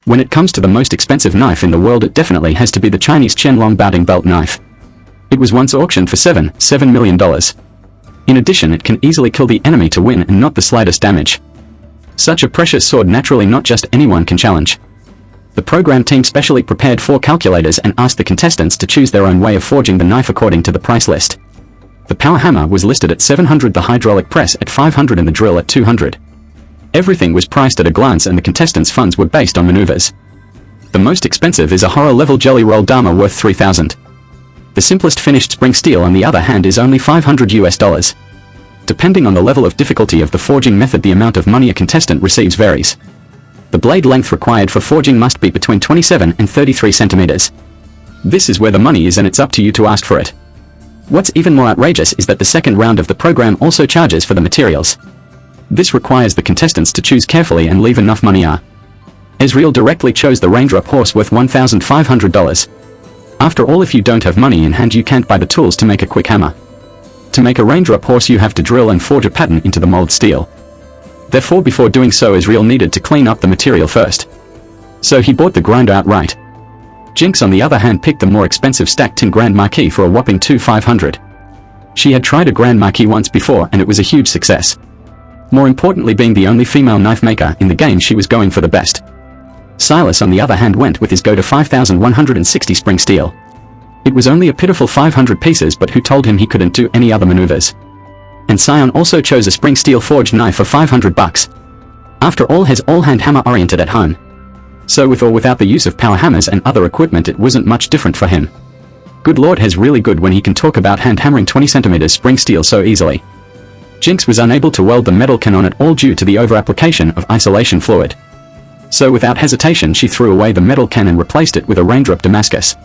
When it comes to the most expensive knife in the world, it definitely has to be the Chinese Qianlong Bao Teng belt knife. It was once auctioned for $7 million. In addition, it can easily kill the enemy to win and not the slightest damage. Such a precious sword naturally not just anyone can challenge. The program team specially prepared 4 calculators and asked the contestants to choose their own way of forging the knife according to the price list. The power hammer was listed at $700, the hydraulic press at $500 and the drill at $200. Everything was priced at a glance and the contestants' funds were based on maneuvers. The most expensive is a horror-level jelly roll Dharma worth $3,000. The simplest finished spring steel on the other hand is only $500. Depending on the level of difficulty of the forging method, the amount of money a contestant receives varies. The blade length required for forging must be between 27 and 33 centimeters. This is where the money is and it's up to you to ask for it. What's even more outrageous is that the second round of the program also charges for the materials. This requires the contestants to choose carefully and leave enough money. Ezreal directly chose the raindrop horse worth $1,500. After all, if you don't have money in hand, you can't buy the tools to make a quick hammer. To make a raindrop horse, you have to drill and forge a pattern into the mold steel. Therefore, before doing so, Ezreal needed to clean up the material first. So he bought the grinder outright. Jinx, on the other hand, picked the more expensive stacked tin Grand Marquis for a whopping $2,500. She had tried a Grand Marquis once before and it was a huge success. More importantly, being the only female knife maker in the game, she was going for the best. Silas, on the other hand, went with his go to 5,160 spring steel. It was only a pitiful 500 pieces, but who told him he couldn't do any other maneuvers? And Sion also chose a spring steel forged knife for $500. After all, he's all-hand hammer oriented at home. So with or without the use of power hammers and other equipment, it wasn't much different for him. Good lord, he's really good when he can talk about hand hammering 20 centimeters spring steel so easily. Jinx was unable to weld the metal cannon at all due to the over-application of isolation fluid. So without hesitation, she threw away the metal can and replaced it with a raindrop Damascus.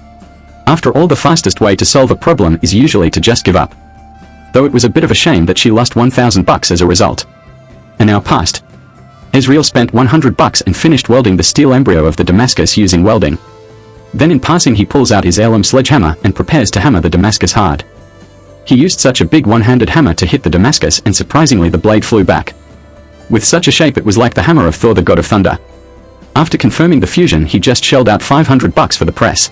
After all, the fastest way to solve a problem is usually to just give up. Though it was a bit of a shame that she lost $1,000 as a result. An hour passed. Ezreal spent $100 and finished welding the steel embryo of the Damascus using welding. Then in passing, he pulls out his heirloom sledgehammer and prepares to hammer the Damascus hard. He used such a big one-handed hammer to hit the Damascus, and surprisingly the blade flew back. With such a shape, it was like the hammer of Thor, the god of thunder. After confirming the fusion, he just shelled out $500 for the press.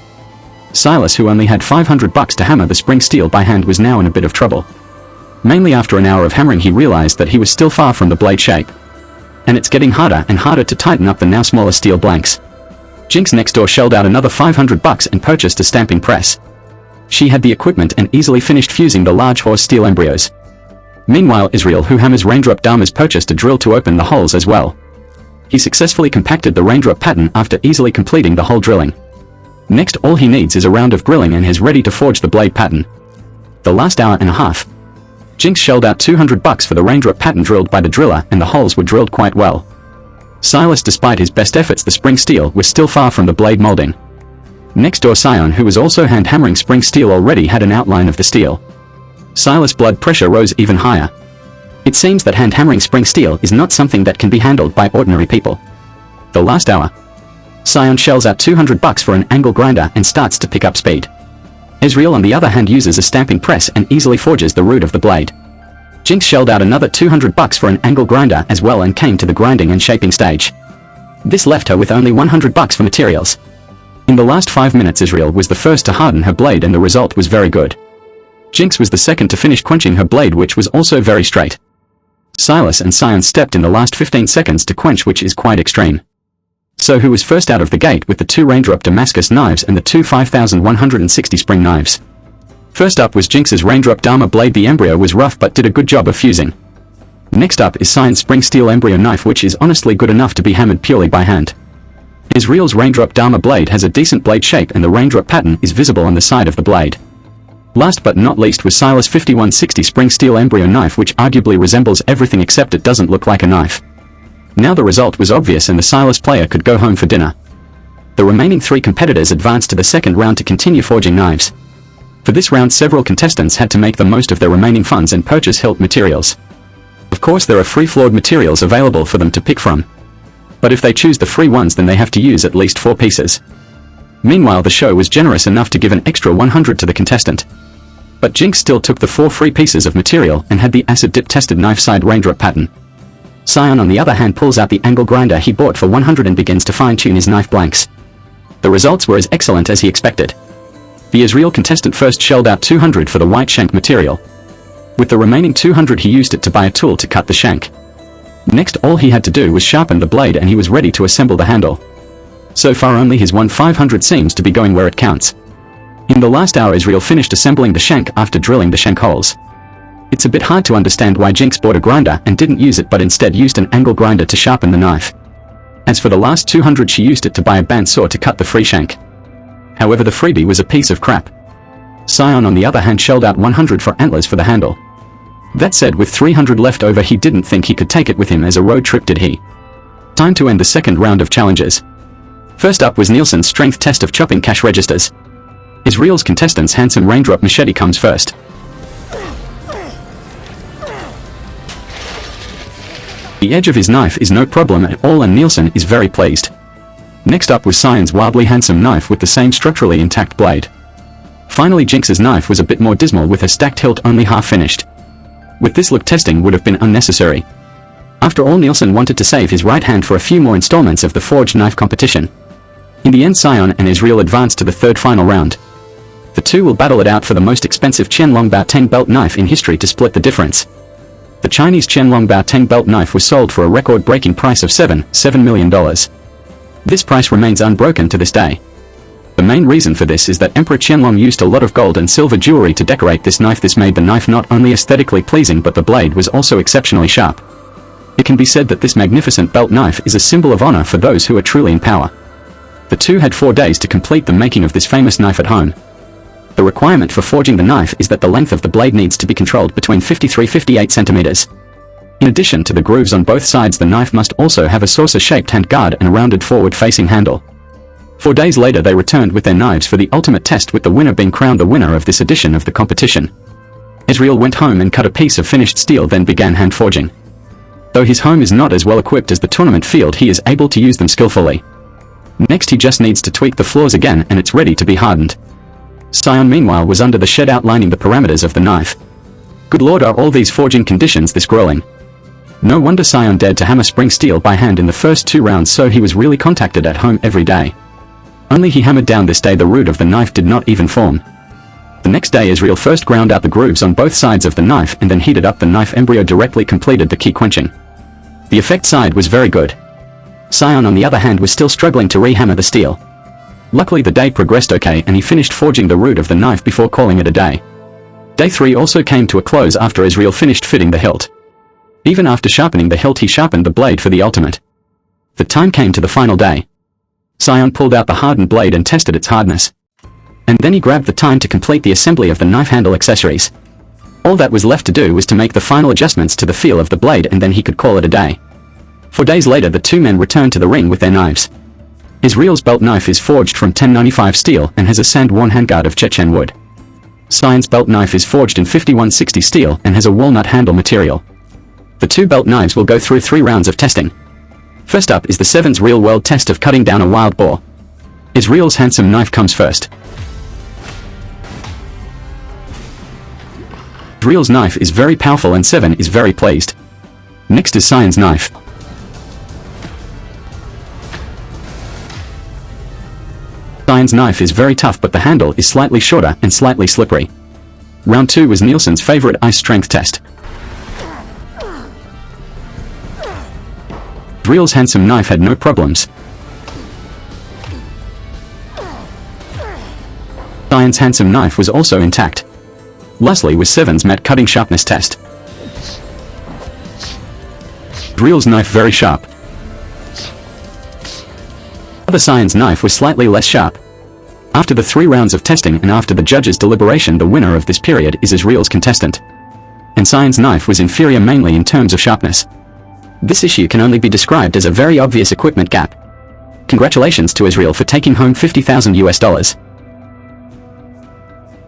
Silas, who only had $500 to hammer the spring steel by hand, was now in a bit of trouble. Mainly after an hour of hammering, he realized that he was still far from the blade shape. And it's getting harder and harder to tighten up the now smaller steel blanks. Jinx next door shelled out another $500 and purchased a stamping press. She had the equipment and easily finished fusing the large horse steel embryos. Meanwhile, Ezreal, who hammers raindrop Dharmas, purchased a drill to open the holes as well. He successfully compacted the raindrop pattern after easily completing the hole drilling. Next, all he needs is a round of grilling and he's ready to forge the blade pattern. The last hour and a half. Jinx shelled out $200 for the raindrop pattern drilled by the driller, and the holes were drilled quite well. Silas, despite his best efforts, the spring steel was still far from the blade molding. Next door, Sion, who was also hand hammering spring steel, already had an outline of the steel. Silas' blood pressure rose even higher. It seems that hand hammering spring steel is not something that can be handled by ordinary people. The last hour. Sion shells out $200 for an angle grinder and starts to pick up speed. Ezreal, on the other hand, uses a stamping press and easily forges the root of the blade. Jinx shelled out another $200 for an angle grinder as well and came to the grinding and shaping stage. This left her with only $100 for materials. In the last 5 minutes, Ezreal was the first to harden her blade and the result was very good. Jinx was the second to finish quenching her blade, which was also very straight. Silas and Sion stepped in the last 15 seconds to quench, which is quite extreme. So who was first out of the gate with the 2 raindrop Damascus knives and the 2 5,160 spring knives? First up was Jinx's raindrop Dharma blade. The embryo was rough but did a good job of fusing. Next up is Sion's spring steel embryo knife, which is honestly good enough to be hammered purely by hand. Ezreal's raindrop Dharma blade has a decent blade shape and the raindrop pattern is visible on the side of the blade. Last but not least was Silas' 5160 spring steel embryo knife, which arguably resembles everything except it doesn't look like a knife. Now the result was obvious and the Silas player could go home for dinner. The remaining 3 competitors advanced to the second round to continue forging knives. For this round, several contestants had to make the most of their remaining funds and purchase hilt materials. Of course, there are free floored materials available for them to pick from. But if they choose the free ones, then they have to use at least 4 pieces. Meanwhile, the show was generous enough to give an extra 100 to the contestant. But Jinx still took the 4 free pieces of material and had the acid dip tested knife side raindrop pattern. Sion on the other hand pulls out the angle grinder he bought for 100 and begins to fine-tune his knife blanks. The results were as excellent as he expected. The Israel contestant first shelled out 200 for the white shank material. With the remaining 200 he used it to buy a tool to cut the shank. Next all he had to do was sharpen the blade and he was ready to assemble the handle. So far only his 1/500 seems to be going where it counts. In the last hour Israel finished assembling the shank after drilling the shank holes. It's a bit hard to understand why Jinx bought a grinder and didn't use it but instead used an angle grinder to sharpen the knife. As for the last 200 she used it to buy a bandsaw to cut the free shank. However the freebie was a piece of crap. Sion on the other hand shelled out 100 for antlers for the handle. That said, with 300 left over he didn't think he could take it with him as a road trip did he. Time to end the second round of challenges. First up was Neilson's strength test of chopping cash registers. Israel's contestant's handsome raindrop machete comes first. The edge of his knife is no problem at all and Neilson is very pleased. Next up was Sion's wildly handsome knife with the same structurally intact blade. Finally Jinx's knife was a bit more dismal with her stacked hilt only half finished. With this look testing would have been unnecessary. After all Neilson wanted to save his right hand for a few more installments of the forged knife competition. In the end Sion and Israel advanced to the third final round. The two will battle it out for the most expensive Qianlong Bao Teng belt knife in history to split the difference. The Chinese Qianlong Bao Teng belt knife was sold for a record-breaking price of $7 million. This price remains unbroken to this day. The main reason for this is that Emperor Qianlong used a lot of gold and silver jewelry to decorate this knife. This made the knife not only aesthetically pleasing but the blade was also exceptionally sharp. It can be said that this magnificent belt knife is a symbol of honor for those who are truly in power. The two had 4 days to complete the making of this famous knife at home. The requirement for forging the knife is that the length of the blade needs to be controlled between 53-58 centimeters. In addition to the grooves on both sides, the knife must also have a saucer-shaped handguard and a rounded forward-facing handle. 4 days later they returned with their knives for the ultimate test, with the winner being crowned the winner of this edition of the competition. Israel went home and cut a piece of finished steel, then began hand forging. Though his home is not as well equipped as the tournament field, he is able to use them skillfully. Next he just needs to tweak the flaws again and it's ready to be hardened. Sion meanwhile was under the shed outlining the parameters of the knife. Good lord, are all these forging conditions this grueling? No wonder Sion dared to hammer spring steel by hand in the first 2 rounds, so he was really contacted at home every day. Only he hammered down this day the root of the knife did not even form. The next day Israel first ground out the grooves on both sides of the knife and then heated up the knife embryo directly completed the key quenching. The effect side was very good. Sion on the other hand was still struggling to re-hammer the steel. Luckily the day progressed okay and he finished forging the root of the knife before calling it a day. Day 3 also came to a close after Israel finished fitting the hilt. Even after sharpening the hilt he sharpened the blade for the ultimate. The time came to the final day. Sion pulled out the hardened blade and tested its hardness. And then he grabbed the time to complete the assembly of the knife handle accessories. All that was left to do was to make the final adjustments to the feel of the blade and then he could call it a day. 4 days later the two men returned to the ring with their knives. Israel's belt knife is forged from 1095 steel and has a sand-worn handguard of Chechen wood. Sion's belt knife is forged in 5160 steel and has a walnut handle material. The two belt knives will go through 3 rounds of testing. First up is the Seven's real-world test of cutting down a wild boar. Israel's handsome knife comes first. Israel's knife is very powerful and Seven is very pleased. Next is Sion's knife. Sion's knife is very tough but the handle is slightly shorter and slightly slippery. Round 2 was Neilson's favorite ice strength test. Israel's handsome knife had no problems. Sion's handsome knife was also intact. Lastly was Seven's matte cutting sharpness test. Israel's knife very sharp. The Sion's knife was slightly less sharp. After the 3 rounds of testing and after the judges' deliberation, the winner of this period is Israel's contestant. And Sion's knife was inferior mainly in terms of sharpness. This issue can only be described as a very obvious equipment gap. Congratulations to Israel for taking home $50,000.